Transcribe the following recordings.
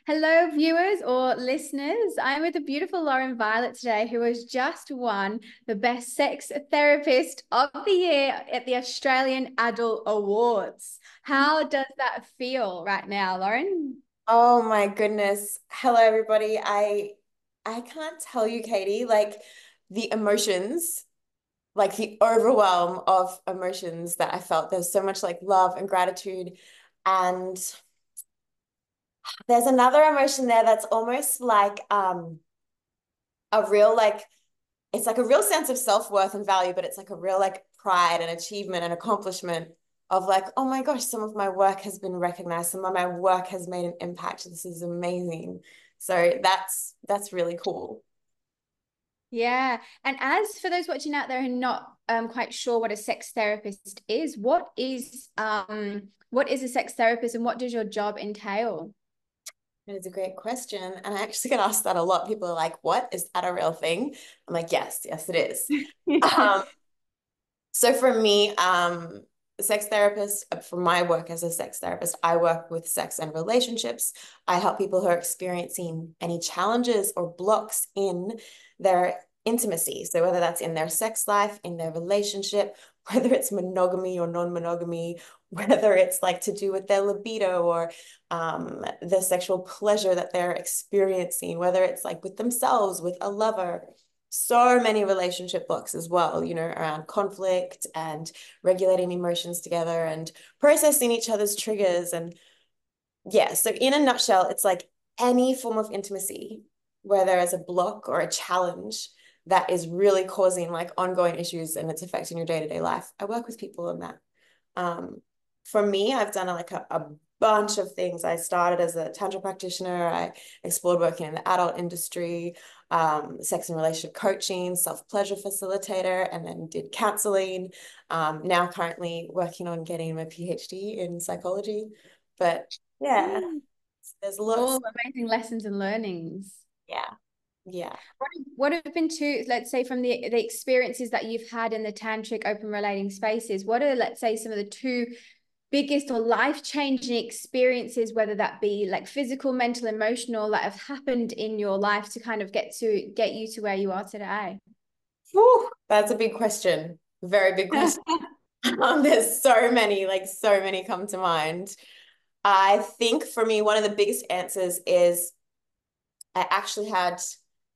Hello, viewers or listeners. I'm with the beautiful Lauren Violet today, who has just won the Best Sex Therapist of the Year at the Australian Adult Awards. How does that feel right now, Lauren? Oh my goodness. Hello everybody. I can't tell you, Katie, like the emotions, like the overwhelm of emotions that I felt. There's so much like love and gratitude. And there's another emotion there that's almost like a real like it's like a real sense of self-worth and value, but it's like a real like pride and achievement and accomplishment of like, oh my gosh, some of my work has been recognized, some of my work has made an impact. This is amazing. So that's really cool. Yeah. And as for those watching out there who are not quite sure what a sex therapist is, what is a sex therapist and what does your job entail? It is a great question. And I actually get asked that a lot. People are like, what? Is that a real thing? I'm like, yes, it is. Um, So for me, sex therapist, for my work as a sex therapist, I work with sex and relationships. I help people who are experiencing any challenges or blocks in their intimacy. So whether that's in their sex life, in their relationship, whether it's monogamy or non-monogamy, whether it's like to do with their libido or the sexual pleasure that they're experiencing, whether it's like with themselves, with a lover, so many relationship blocks as well, around conflict and regulating emotions together and processing each other's triggers. And yeah, so in a nutshell, it's like any form of intimacy where there is a block or a challenge that is really causing like ongoing issues and it's affecting your day-to-day life. I work with people on that. Um, for me, I've done like a bunch of things. I started as a tantra practitioner. I explored working in the adult industry, sex and relationship coaching, self-pleasure facilitator, and then did counseling. Now currently working on getting my PhD in psychology. But yeah, there's lots. All amazing lessons and learnings. Yeah, yeah. What have been two, let's say, from the experiences that you've had in the tantric open relating spaces, what are, let's say, some of the two biggest or life-changing experiences, whether that be like physical, mental, emotional, that have happened in your life to kind of get you to where you are today? Whew, that's a big question. Very big question. There's so many, like so many come to mind. I think for me, one of the biggest answers is I actually had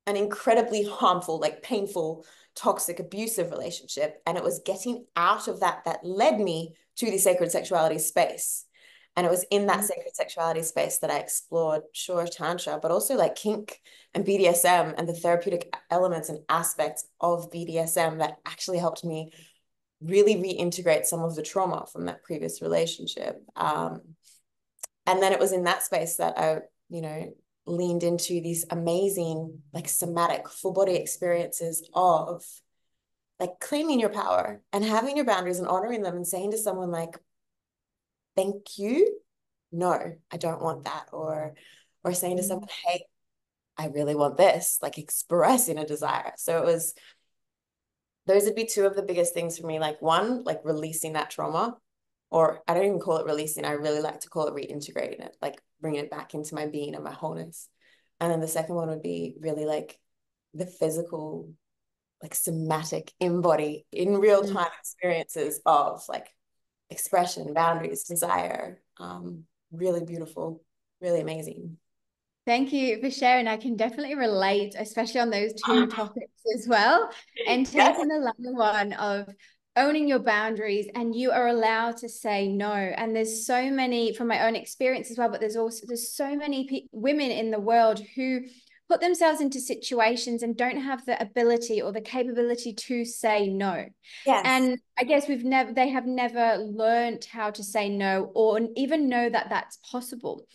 an incredibly harmful, like painful, toxic, abusive relationship. And it was getting out of that that led me to the sacred sexuality space. And it was in that sacred sexuality space that I explored, sure, tantra, but also like kink and BDSM and the therapeutic elements and aspects of BDSM that actually helped me really reintegrate some of the trauma from that previous relationship. And then it was in that space that I leaned into these amazing, like somatic, full body experiences of like claiming your power and having your boundaries and honoring them and saying to someone like, thank you. No, I don't want that. Or saying to someone, hey, I really want this, like expressing a desire. So it was, those would be two of the biggest things for me. Like one, like releasing that trauma, or I don't even call it releasing. I really like to call it reintegrating it, like bringing it back into my being and my wholeness. And then the second one would be really like the physical, like somatic, in body, in real time experiences of like expression, boundaries, desire. Really beautiful, really amazing. Thank you for sharing. I can definitely relate, especially on those two topics as well. And Yes. taking the latter one of owning your boundaries and you are allowed to say no. And there's so many from my own experience as well, but there's so many women in the world who put themselves into situations and don't have the ability or the capability to say no. Yes. And I guess they have never learned how to say no or even know that that's possible.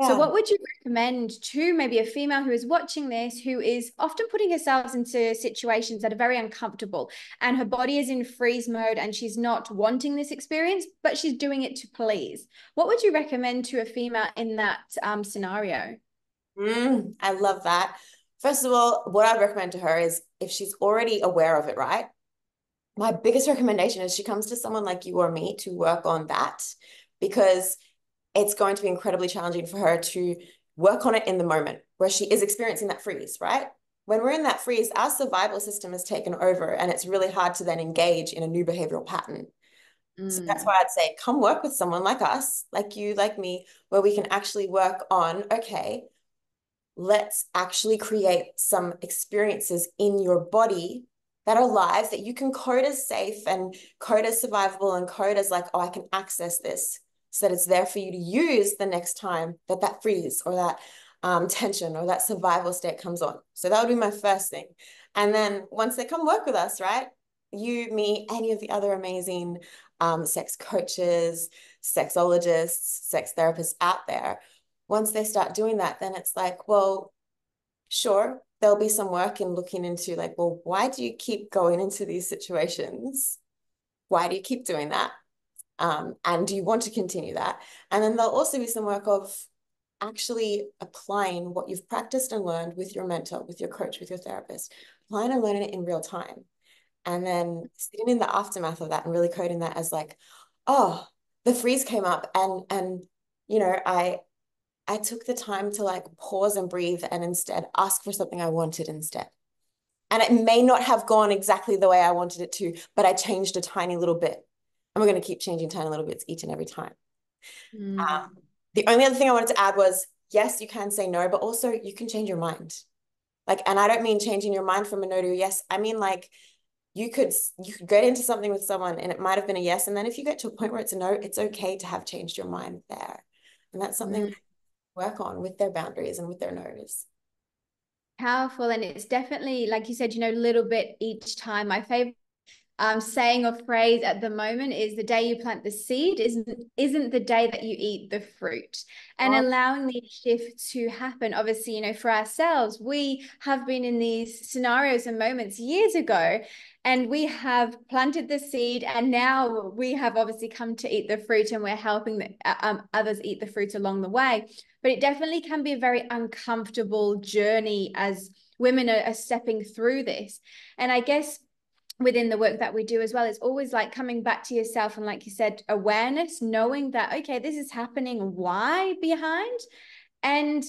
So, Yeah. what would you recommend to maybe a female who is watching this, who is often putting herself into situations that are very uncomfortable and her body is in freeze mode and she's not wanting this experience, but she's doing it to please? What would you recommend to a female in that scenario? I love that. First of all, what I'd recommend to her is if she's already aware of it, right? My biggest recommendation is she comes to someone like you or me to work on that because it's going to be incredibly challenging for her to work on it in the moment where she is experiencing that freeze, right? When we're in that freeze, our survival system is taken over and it's really hard to then engage in a new behavioral pattern. So that's why I'd say, come work with someone like us, like you, like me, where we can actually work on, okay, let's actually create some experiences in your body that are live that you can code as safe and code as survivable and code as like, oh, I can access this so that it's there for you to use the next time that that freeze or that tension or that survival state comes on. So that would be my first thing. And then once they come work with us, right? You, me, any of the other amazing sex coaches, sexologists, sex therapists out there, once they start doing that, then it's like, well, sure, there'll be some work in looking into like, well, why do you keep going into these situations? Why do you keep doing that? And do you want to continue that? And then there'll also be some work of actually applying what you've practiced and learned with your mentor, with your coach, with your therapist, applying and learning it in real time. And then sitting in the aftermath of that and really coding that as like, oh, the freeze came up and you know, I took the time to like pause and breathe and instead ask for something I wanted instead. And it may not have gone exactly the way I wanted it to, but I changed a tiny little bit. And we're going to keep changing tiny little bits each and every time. The only other thing I wanted to add was, yes, you can say no, but also you can change your mind. Like, and I don't mean changing your mind from a no to a yes. I mean, like, you could get into something with someone and it might have been a yes. And then if you get to a point where it's a no, it's okay to have changed your mind there. And that's something to work on with their boundaries and with their no's. Powerful. And it's definitely, like you said, little bit each time. My favorite saying or phrase at the moment is the day you plant the seed isn't the day that you eat the fruit. And allowing the shift to happen. Obviously, for ourselves, we have been in these scenarios and moments years ago, and we have planted the seed, and now we have obviously come to eat the fruit, and we're helping others eat the fruit along the way. But it definitely can be a very uncomfortable journey as women are stepping through this. And I guess within the work that we do as well, it's always like coming back to yourself and, like you said, awareness, knowing that, okay, this is happening, why behind? And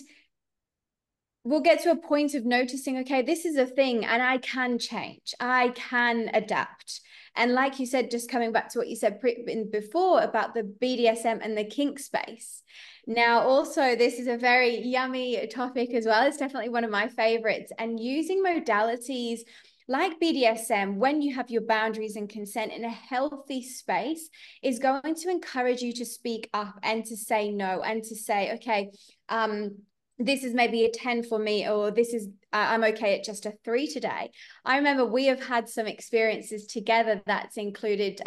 we'll get to a point of noticing, okay, this is a thing and I can change, I can adapt. And like you said, just coming back to what you said before about the BDSM and the kink space. Now, also, this is a very yummy topic as well. It's definitely one of my favorites. And using modalities like BDSM, when you have your boundaries and consent in a healthy space, is going to encourage you to speak up and to say no and to say, okay, this is maybe a 10 for me, or this is, I'm okay at just a 3 today. I remember we have had some experiences together that's included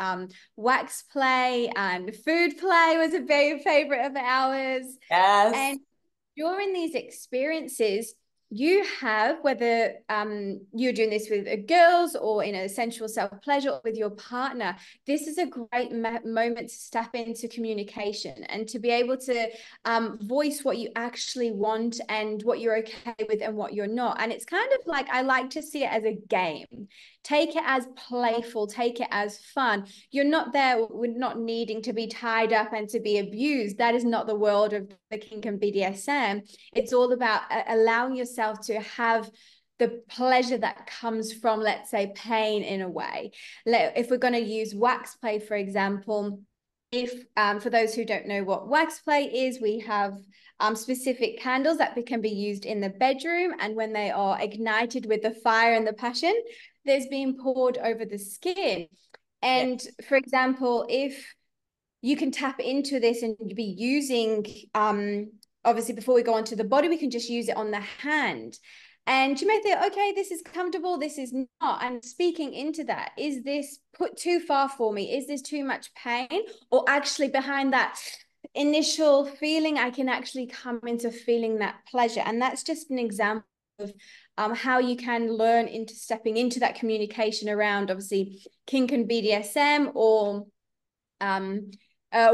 wax play, and food play was a big favorite of ours. Yes. And during these experiences, you have, whether you're doing this with girls or in a sensual self-pleasure with your partner, this is a great moment to step into communication and to be able to voice what you actually want and what you're okay with and what you're not. And it's kind of like, I like to see it as a game. Take it as playful, take it as fun. You're not there with not needing to be tied up and to be abused. That is not the world of the kink and BDSM. It's all about allowing yourself to have the pleasure that comes from, let's say, pain in a way. If we're going to use wax play, for example, if for those who don't know what wax play is, we have specific candles that can be used in the bedroom, and when they are ignited with the fire and the passion, there's being poured over the skin. And for example, if you can tap into this and be using, obviously before we go on to the body, we can just use it on the hand. And you may think, okay, this is comfortable, this is not. And speaking into that, is this put too far for me? Is this too much pain? Or actually behind that initial feeling, I can actually come into feeling that pleasure. And that's just an example of how you can learn into stepping into that communication around, obviously, kink and BDSM, or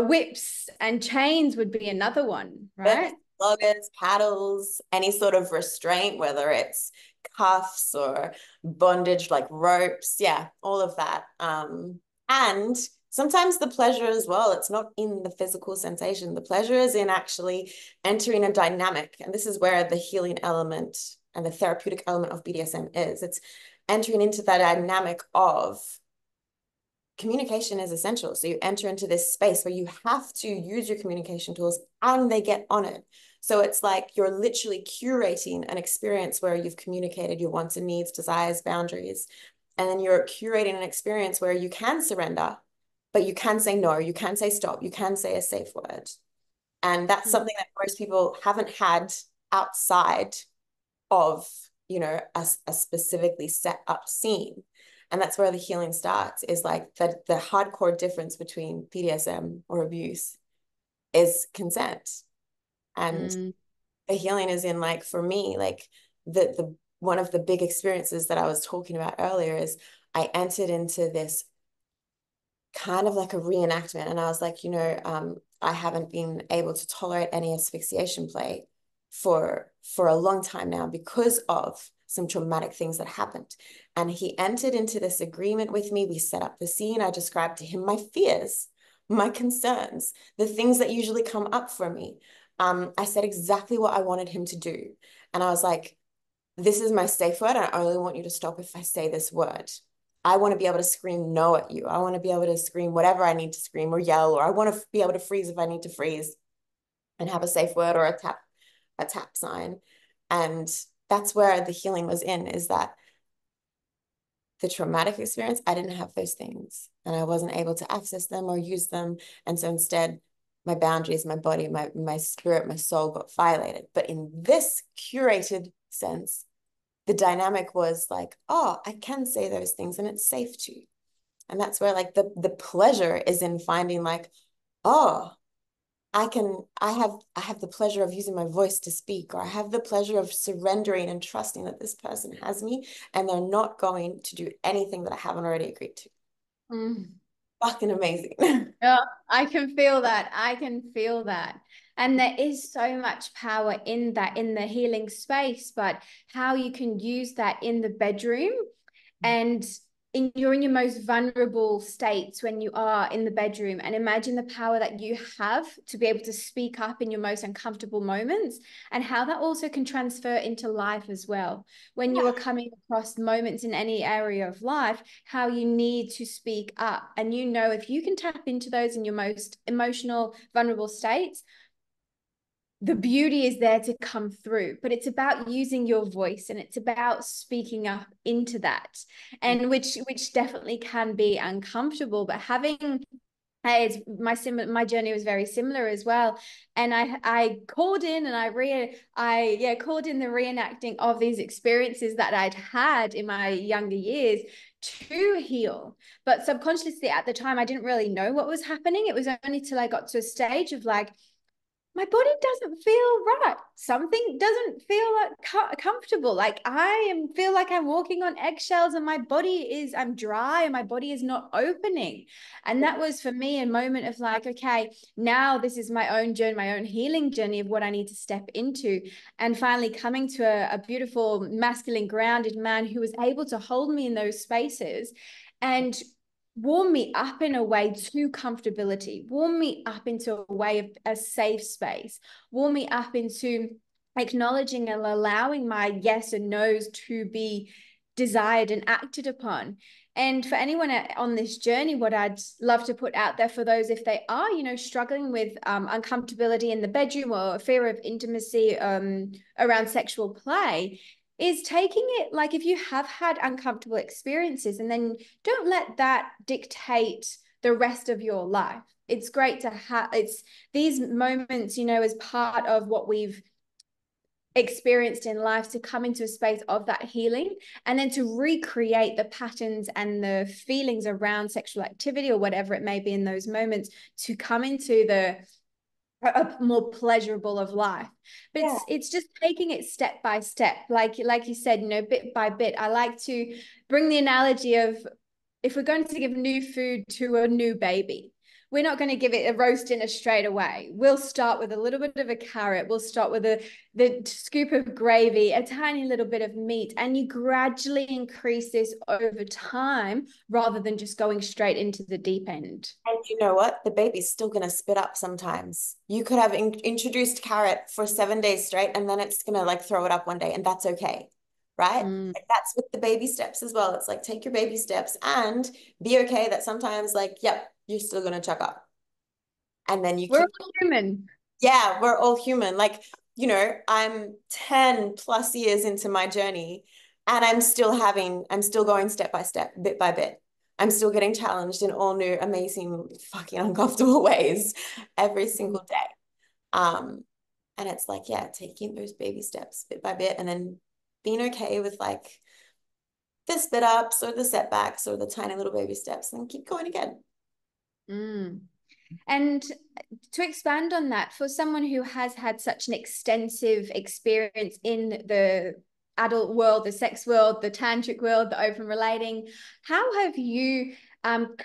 whips and chains would be another one, right? Loggers, paddles, any sort of restraint, whether it's cuffs or bondage like ropes, yeah, all of that. And Sometimes the pleasure as well, it's not in the physical sensation. The pleasure is in actually entering a dynamic. And this is where the healing element and the therapeutic element of BDSM is. It's entering into that dynamic of communication is essential. So you enter into this space where you have to use your communication tools and they get on it. So it's like you're literally curating an experience where you've communicated your wants and needs, desires, boundaries, and then you're curating an experience where you can surrender, but you can say no, you can say stop, you can say a safe word. And that's something that most people haven't had outside of, you know, a specifically set up scene. And that's where the healing starts, is like the hardcore difference between BDSM or abuse is consent. And the healing is in, like, for me, like the one of the big experiences that I was talking about earlier is I entered into this kind of like a reenactment. And I was like, you know, I haven't been able to tolerate any asphyxiation play for a long time now because of some traumatic things that happened. And he entered into this agreement with me. We set up the scene. I described to him my fears, my concerns, the things that usually come up for me. I said exactly what I wanted him to do. And I was like, this is my safe word. I only want you to stop if I say this word. I want to be able to scream no at you. I want to be able to scream whatever I need to scream or yell, or I want to be able to freeze if I need to freeze, and have a safe word or a tap sign. And that's where the healing was in, is that the traumatic experience, I didn't have those things and I wasn't able to access them or use them. And so instead, my boundaries, my body, my spirit, my soul got violated. But in this curated sense, the dynamic was like, oh, I can say those things and it's safe to. And that's where, like, the pleasure is in finding, like, oh, I have the pleasure of using my voice to speak, or I have the pleasure of surrendering and trusting that this person has me and they're not going to do anything that I haven't already agreed to. Fucking amazing. Yeah, I can feel that. I can feel that. And there is so much power in that, in the healing space, but how you can use that in the bedroom, and you're in your most vulnerable states when you are in the bedroom, and imagine the power that you have to be able to speak up in your most uncomfortable moments, and how that also can transfer into life as well. When you are coming across moments in any area of life, how you need to speak up, and you know, if you can tap into those in your most emotional vulnerable states, the beauty is there to come through. But it's about using your voice, and it's about speaking up into that, and which definitely can be uncomfortable, but having my journey was very similar as well. And I called in, and I called in the reenacting of these experiences that I'd had in my younger years to heal. But subconsciously at the time, I didn't really know what was happening. It was only till I got to a stage of like, my body doesn't feel right. Something doesn't feel like comfortable. Like feel like I'm walking on eggshells, and I'm dry, and my body is not opening. And that was for me a moment of like, okay, now this is my own journey, my own healing journey of what I need to step into. And finally coming to a beautiful, masculine, grounded man who was able to hold me in those spaces and warm me up in a way to comfortability, warm me up into a way of a safe space, warm me up into acknowledging and allowing my yes and no's to be desired and acted upon. And for anyone on this journey, what I'd love to put out there for those, if they are, you know, struggling with uncomfortability in the bedroom or fear of intimacy around sexual play, is taking it, like, if you have had uncomfortable experiences, and then don't let that dictate the rest of your life. It's great to have these moments, you know, as part of what we've experienced in life, to come into a space of that healing, and then to recreate the patterns and the feelings around sexual activity or whatever it may be in those moments, to come into a more pleasurable of life. But it's just taking it step by step, like you said, you know, bit by bit. I like to bring the analogy of, if we're going to give new food to a new baby, we're not going to give it a roast dinner straight away. We'll start with a little bit of a carrot. We'll start with the scoop of gravy, a tiny little bit of meat, and you gradually increase this over time rather than just going straight into the deep end. And you know what? The baby's still going to spit up sometimes. You could have introduced carrot for 7 days straight, and then it's going to like throw it up one day, and that's okay. Right? Like that's with the baby steps as well. It's like take your baby steps and be okay that sometimes like, yep, you're still going to chuck up. And then We're all human. Yeah, we're all human. Like, you know, I'm 10 plus years into my journey and I'm still going step by step, bit by bit. I'm still getting challenged in all new, amazing, fucking uncomfortable ways every single day. And it's like, yeah, taking those baby steps bit by bit and then being okay with like the spit ups or the setbacks or the tiny little baby steps and keep going again. And to expand on that, for someone who has had such an extensive experience in the adult world, the sex world, the tantric world, the open relating, how have you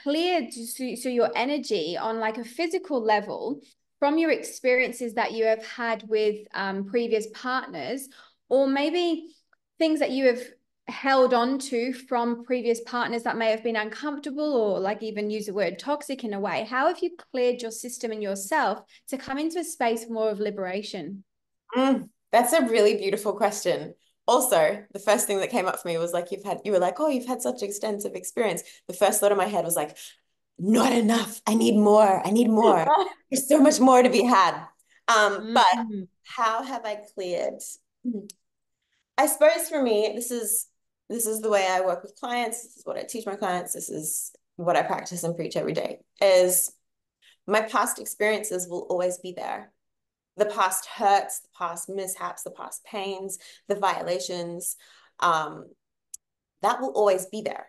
cleared so your energy on like a physical level from your experiences that you have had with previous partners, or maybe things that you have held on to from previous partners that may have been uncomfortable, or like even use the word toxic in a way? How have you cleared your system and yourself to come into a space more of liberation? That's a really beautiful question. Also, the first thing that came up for me was like, you were like, oh, you've had such extensive experience. The first thought in my head was like, not enough. I need more. I need more. There's so much more to be had. But how have I cleared? I suppose for me, this is the way I work with clients. This is what I teach my clients. This is what I practice and preach every day, is my past experiences will always be there. The past hurts, the past mishaps, the past pains, the violations, that will always be there.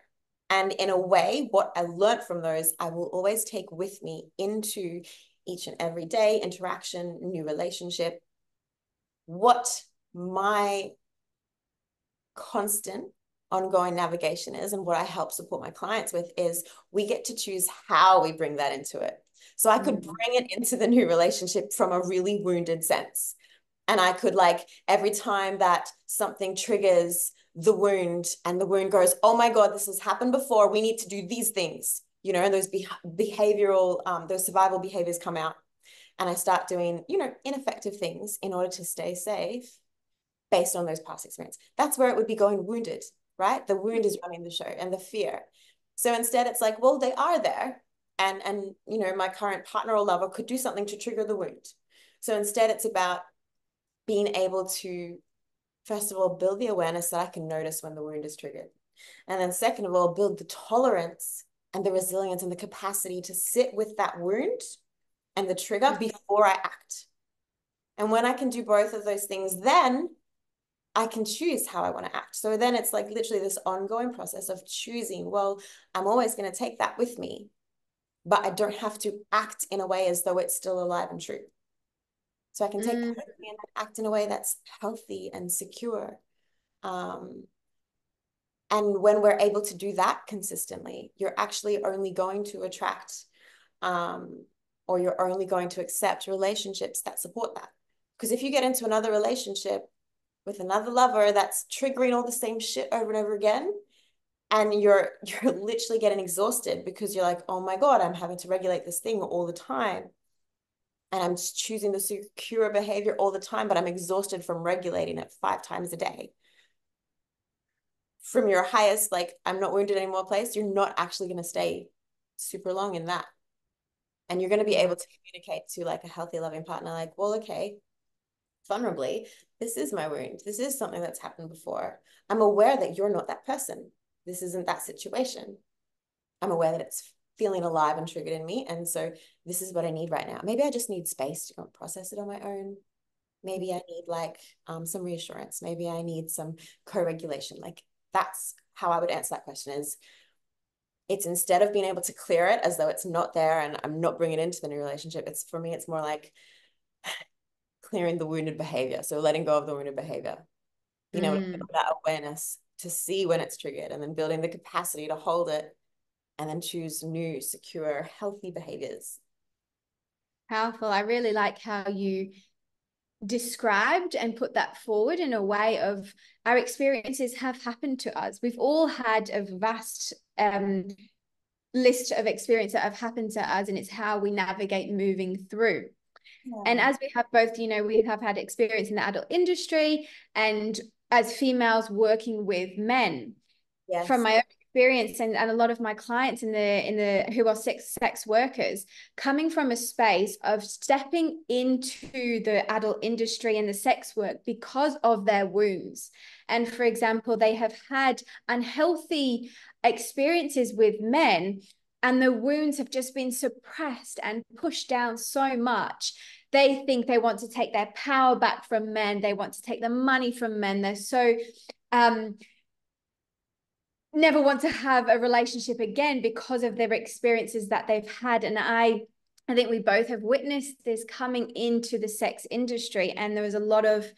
And in a way, what I learned from those, I will always take with me into each and every day interaction, new relationship. What my constant ongoing navigation is, and what I help support my clients with, is we get to choose how we bring that into it. So I could bring it into the new relationship from a really wounded sense. And I could like, every time that something triggers the wound and the wound goes, oh my God, this has happened before. We need to do these things, you know, and those behavioral, those survival behaviors come out. And I start doing, you know, ineffective things in order to stay safe based on those past experiences. That's where it would be going wounded, right? The wound is running the show and the fear. So instead it's like, well, they are there. And you know, my current partner or lover could do something to trigger the wound. So instead it's about being able to, first of all, build the awareness that I can notice when the wound is triggered. And then second of all, build the tolerance and the resilience and the capacity to sit with that wound and the trigger before I act. And when I can do both of those things, then I can choose how I want to act. So then it's like literally this ongoing process of choosing, well, I'm always going to take that with me, but I don't have to act in a way as though it's still alive and true. So I can take that with me and act in a way that's healthy and secure. And when we're able to do that consistently, you're actually only going to attract or you're only going to accept relationships that support that. Because if you get into another relationship with another lover that's triggering all the same shit over and over again, and you're literally getting exhausted because you're like, oh my God, I'm having to regulate this thing all the time. And I'm just choosing the secure behavior all the time, but I'm exhausted from regulating it 5 times a day. From your highest, like, I'm not wounded anymore place, you're not actually going to stay super long in that. And you're going to be able to communicate to like a healthy, loving partner, like, well, okay, vulnerably, this is my wound. This is something that's happened before. I'm aware that you're not that person. This isn't that situation. I'm aware that it's feeling alive and triggered in me. And so this is what I need right now. Maybe I just need space to go and process it on my own. Maybe I need like some reassurance. Maybe I need some co-regulation. Like that's how I would answer that question, is it's instead of being able to clear it as though it's not there and I'm not bringing it into the new relationship, it's for me, it's more like clearing the wounded behavior. So letting go of the wounded behavior, being able to build that awareness to see when it's triggered, and then building the capacity to hold it and then choose new, secure, healthy behaviors Powerful. I really like how you described and put that forward in a way of our experiences have happened to us. We've all had a vast list of experiences that have happened to us, and it's how we navigate moving through. And Yeah. as we have both, we have had experience in the adult industry and as females working with men. From Yes. my own experience and a lot of my clients in the who are sex workers, coming from a space of stepping into the adult industry and the sex work because of their wounds. And for example, they have had unhealthy experiences with men, and the wounds have just been suppressed and pushed down so much. They think they want to take their power back from men. They want to take the money from men. They're so never want to have a relationship again because of their experiences that they've had. And I think we both have witnessed this coming into the sex industry, and there was a lot of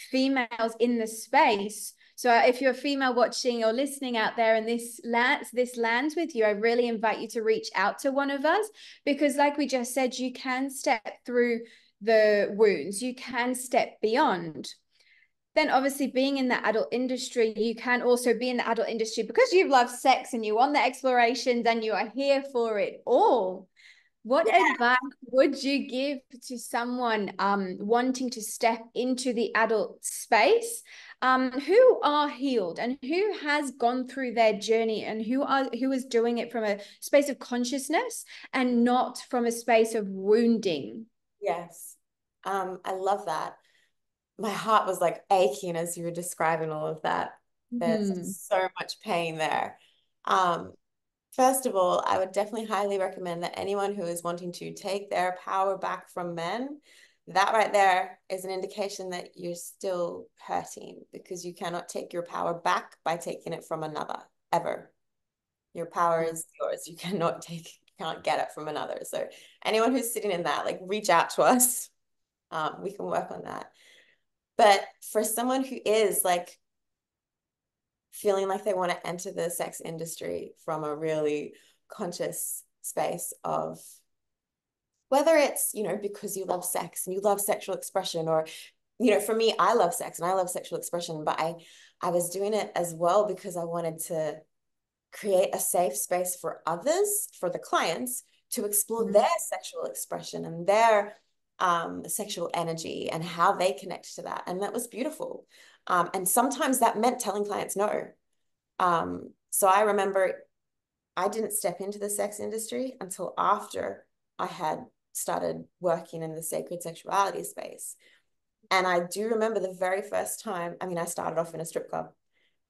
females in the space. So if you're a female watching or listening out there and this lands with you, I really invite you to reach out to one of us, because like we just said, you can step through the wounds, you can step beyond. Then obviously being in the adult industry, you can also be in the adult industry because you love sex and you want the explorations and you are here for it all. What Yeah. advice would you give to someone wanting to step into the adult space, who are healed and who has gone through their journey, and who is doing it from a space of consciousness and not from a space of wounding? Yes. I love that. My heart was like aching as you were describing all of that. There's Hmm. so much pain there. Um, First of all, I would definitely highly recommend that anyone who is wanting to take their power back from men, that right there is an indication that you're still hurting, because you cannot take your power back by taking it from another, ever. Your power is yours. You cannot can't get it from another. So anyone who's sitting in that, like, reach out to us. We can work on that. But for someone who is like feeling like they want to enter the sex industry from a really conscious space of, whether it's, because you love sex and you love sexual expression, or, for me, I love sex and I love sexual expression, but I was doing it as well because I wanted to create a safe space for others, for the clients, to explore their sexual expression and their sexual energy and how they connect to that. And that was beautiful. And sometimes that meant telling clients no. So I remember I didn't step into the sex industry until after I had started working in the sacred sexuality space. And I do remember the very first time, I mean, I started off in a strip club.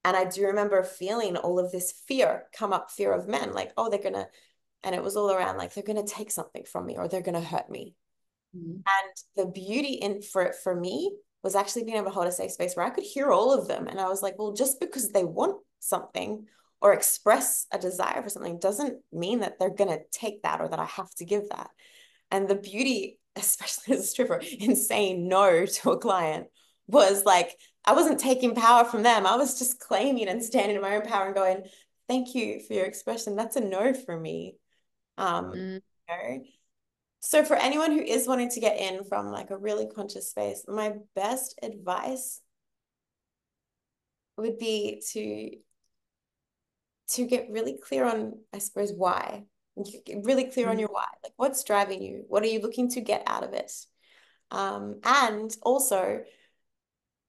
And I do remember feeling all of this fear come up, fear of men, like, oh, they're going to, and it was all around like, they're going to take something from me or they're going to hurt me. Mm. And the beauty in for me was actually being able to hold a safe space where I could hear all of them. And I was like, well, just because they want something or express a desire for something doesn't mean that they're going to take that or that I have to give that. And the beauty, especially as a stripper, in saying no to a client was like, I wasn't taking power from them. I was just claiming and standing in my own power and going, thank you for your expression. That's a no for me. Mm. You know? So for anyone who is wanting to get in from like a really conscious space, my best advice would be to get really clear on, I suppose, why. Get really clear on Mm. your why. Like, what's driving you? What are you looking to get out of it? And also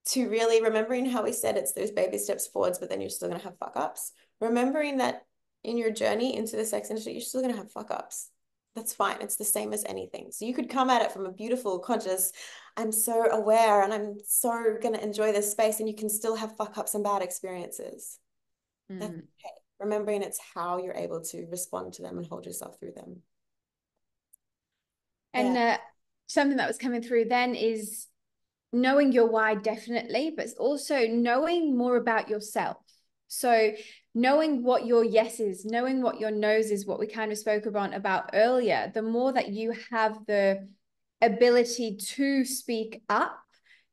to really remembering how we said it's those baby steps forwards, but then you're still going to have fuck ups. Remembering that in your journey into the sex industry, you're still going to have fuck ups. That's fine. It's the same as anything. So you could come at it from a beautiful, conscious, I'm so aware and I'm so going to enjoy this space, and you can still have fuck ups and bad experiences. That's Mm. okay. Remembering it's how you're able to respond to them and hold yourself through them. Yeah. And something that was coming through then is knowing your why, definitely, but also knowing more about yourself. So knowing what your yes is, knowing what your no's is, what we kind of spoke about earlier, the more that you have the ability to speak up,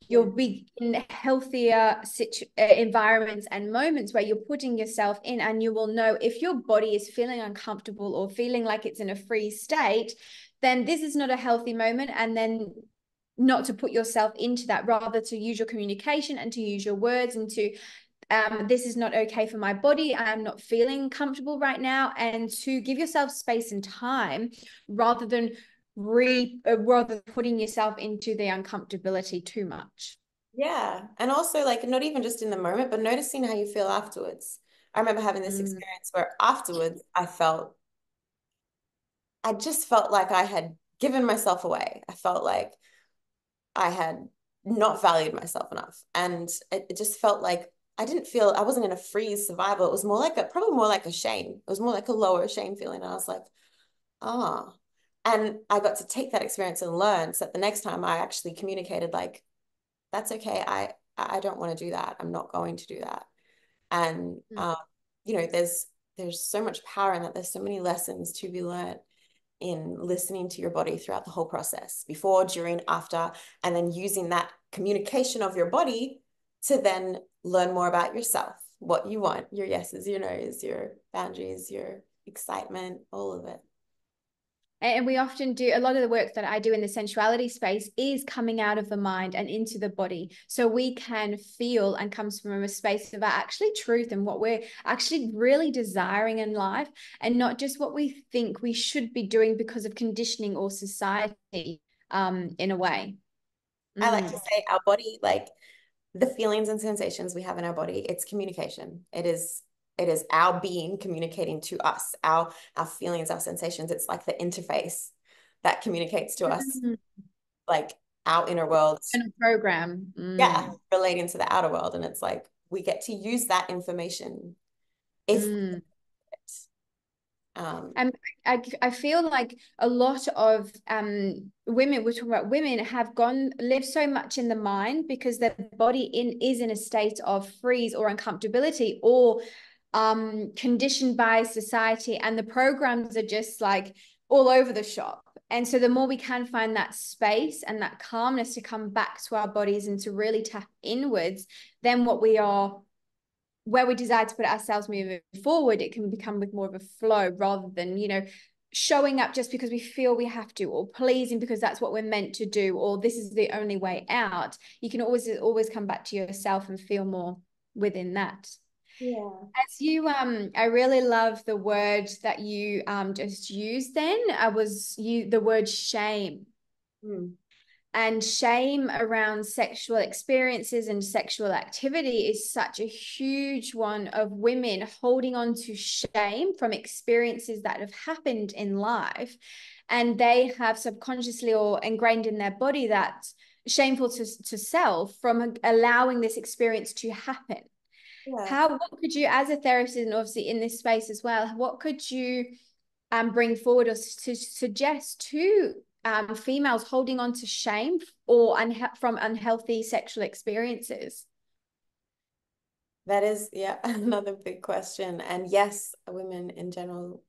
Yeah. you'll be in healthier environments and moments where you're putting yourself in, and you will know if your body is feeling uncomfortable or feeling like it's in a free state. then this is not a healthy moment. And then not to put yourself into that, rather to use your communication and to use your words and to this is not okay for my body. I'm not feeling comfortable right now. And to give yourself space and time rather than rather putting yourself into the uncomfortability too much. Yeah. And also, like, not even just in the moment, but noticing how you feel afterwards. I remember having this Mm. experience where afterwards I just felt like I had given myself away. I felt like I had not valued myself enough. And it just felt like I wasn't in a freeze survival. It was probably more like a shame. It was more like a lower shame feeling. And I was like, ah. And I got to take that experience and learn so that the next time I actually communicated, like, that's okay. I don't want to do that. I'm not going to do that. And there's so much power in that. There's so many lessons to be learned in listening to your body throughout the whole process, before, during, after, and then using that communication of your body to then learn more about yourself, what you want, your yeses, your nos, your boundaries, your excitement, all of it. And we often do a lot of the work that I do in the sensuality space is coming out of the mind and into the body. So we can feel and comes from a space of actually truth and what we're actually really desiring in life, and not just what we think we should be doing because of conditioning or society, in a way. I like to Mm. say our body, like the feelings and sensations we have in our body, it's communication. It is our being communicating to us, our feelings, our sensations. It's like the interface that communicates to us, Mm. like our inner world, And a program. yeah, Mm. relating to the outer world. And it's like we get to use that information if Mm. um And I feel like a lot of women, we're talking about women, have live so much in the mind because their body is in a state of freeze or uncomfortability, or conditioned by society, and the programs are just like all over the shop. And so the more we can find that space and that calmness to come back to our bodies and to really tap inwards, then what we are where we desire to put ourselves moving forward, it can become with more of a flow rather than, showing up just because we feel we have to, or pleasing because that's what we're meant to do, or this is the only way out. You can always come back to yourself and feel more within that. yeah. As you I really love the word that you just used then. The word shame. Mm. And shame around sexual experiences and sexual activity is such a huge one of women holding on to shame from experiences that have happened in life. And they have subconsciously or ingrained in their body that shameful to self from allowing this experience to happen. Yeah. What could you, as a therapist, and obviously in this space as well, what could you bring forward or to suggest to females holding on to shame or from unhealthy sexual experiences? That is, yeah, another big question. And yes, women in general,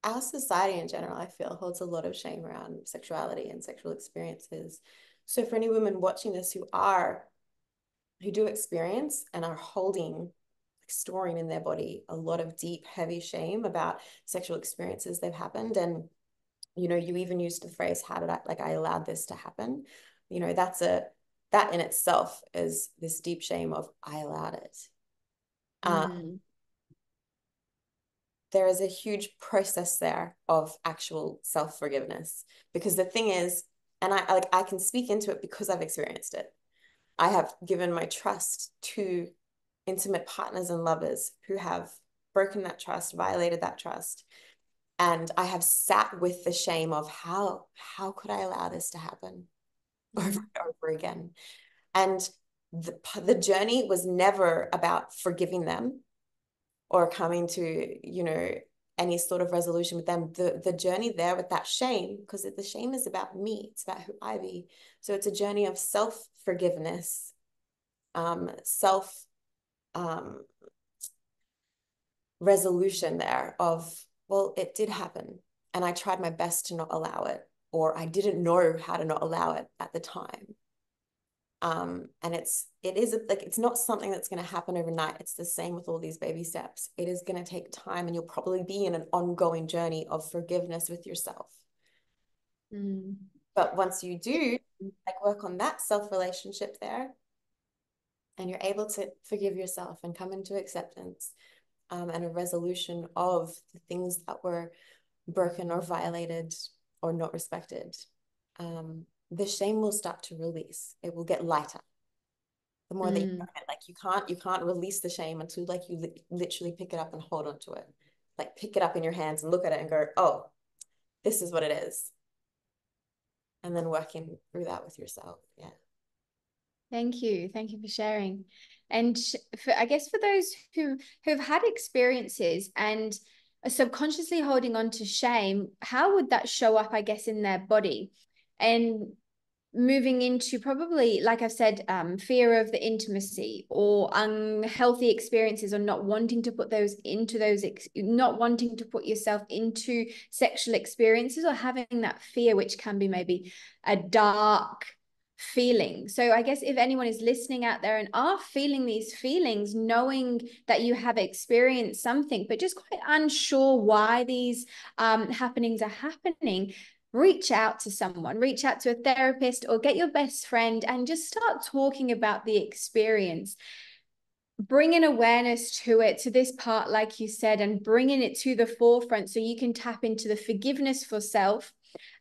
our society in general, I feel, holds a lot of shame around sexuality and sexual experiences. So for any women watching this who do experience and are storing in their body a lot of deep, heavy shame about sexual experiences they've happened. And, you even used the phrase, how did I allowed this to happen? That in itself is this deep shame of, I allowed it. Mm. There is a huge process there of actual self-forgiveness, because the thing is, and I can speak into it because I've experienced it. I have given my trust to intimate partners and lovers who have broken that trust, violated that trust. And I have sat with the shame of how could I allow this to happen over Mm. and over again? And the journey was never about forgiving them or coming to, any sort of resolution with them. The journey there with that shame, because the shame is about me, it's about who I be. So it's a journey of self-forgiveness, self resolution there of, well, it did happen and I tried my best to not allow it, or I didn't know how to not allow it at the time. And it's not something that's going to happen overnight. It's the same with all these baby steps. It is going to take time, and you'll probably be in an ongoing journey of forgiveness with yourself. But once you do, like, work on that self relationship there, and you're able to forgive yourself and come into acceptance, and a resolution of the things that were broken or violated or not respected, the shame will start to release. It will get lighter. The more that you Mm. like, you can't release the shame until, like, you literally pick it up and hold on to it. Like, pick it up in your hands and look at it and go, oh, this is what it is. And then working through that with yourself. Yeah. Thank you. Thank you for sharing. And for, I guess for those who've had experiences and are subconsciously holding on to shame, how would that show up, I guess, in their body? And moving into probably, like I've said, fear of the intimacy or unhealthy experiences, or not wanting to put those into those, not wanting to put yourself into sexual experiences, or having that fear, which can be maybe a dark feeling. So I guess if anyone is listening out there and are feeling these feelings, knowing that you have experienced something, but just quite unsure why these happenings are happening, reach out to someone, reach out to a therapist, or get your best friend and just start talking about the experience. Bringing awareness to it, to this part, like you said, and bringing it to the forefront so you can tap into the forgiveness for self,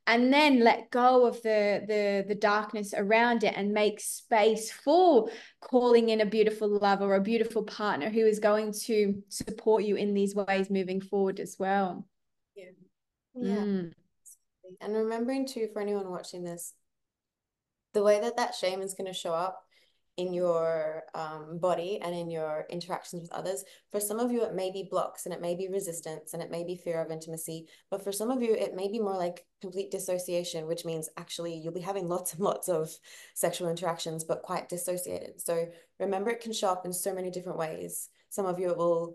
and then let go of the darkness around it and make space for calling in a beautiful love or a beautiful partner who is going to support you in these ways moving forward as well. Yeah. Yeah. Mm. And remembering too, for anyone watching this, the way that that shame is going to show up in your body and in your interactions with others. For some of you, it may be blocks and it may be resistance and it may be fear of intimacy. But for some of you, it may be more like complete dissociation, which means actually you'll be having lots and lots of sexual interactions, but quite dissociated. So remember, it can show up in so many different ways. Some of you, it'll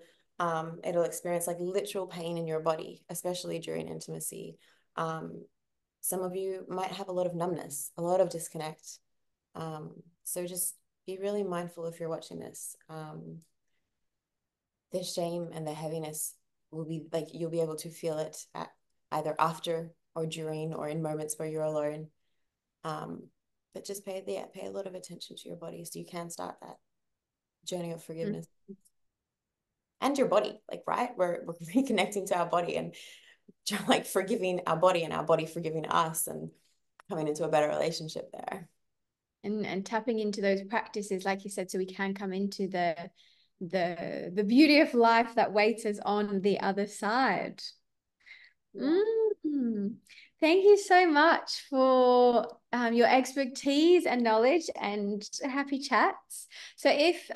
experience like literal pain in your body, especially during intimacy. Some of you might have a lot of numbness, a lot of disconnect. So just be really mindful if you're watching this. The shame and the heaviness will be like, you'll be able to feel it at either after or during or in moments where you're alone. But just pay a lot of attention to your body so you can start that journey of forgiveness. And your body, like, right? We're reconnecting to our body and like forgiving our body and our body forgiving us and coming into a better relationship there. And tapping into those practices, like you said, so we can come into the beauty of life that waits us on the other side. Yeah. Thank you so much for your expertise and knowledge and happy chats. So if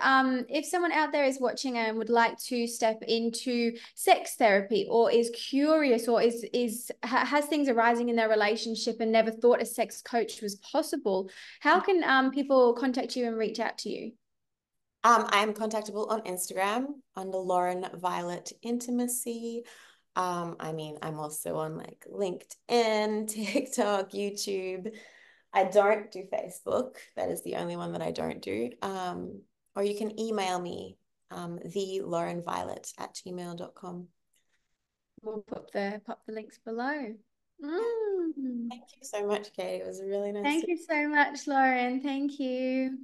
someone out there is watching and would like to step into sex therapy, or is curious, or has things arising in their relationship and never thought a sex coach was possible, how can people contact you and reach out to you? I am contactable on Instagram under Lauren Violet Intimacy. I mean, I'm also on like LinkedIn, TikTok, YouTube. I don't do Facebook. That is the only one that I don't do. Or you can email me, thelaurenviolet@gmail.com. We'll pop the links below. Thank you so much, Katie. It was really nice Thank to you so much, Lauren. Thank you.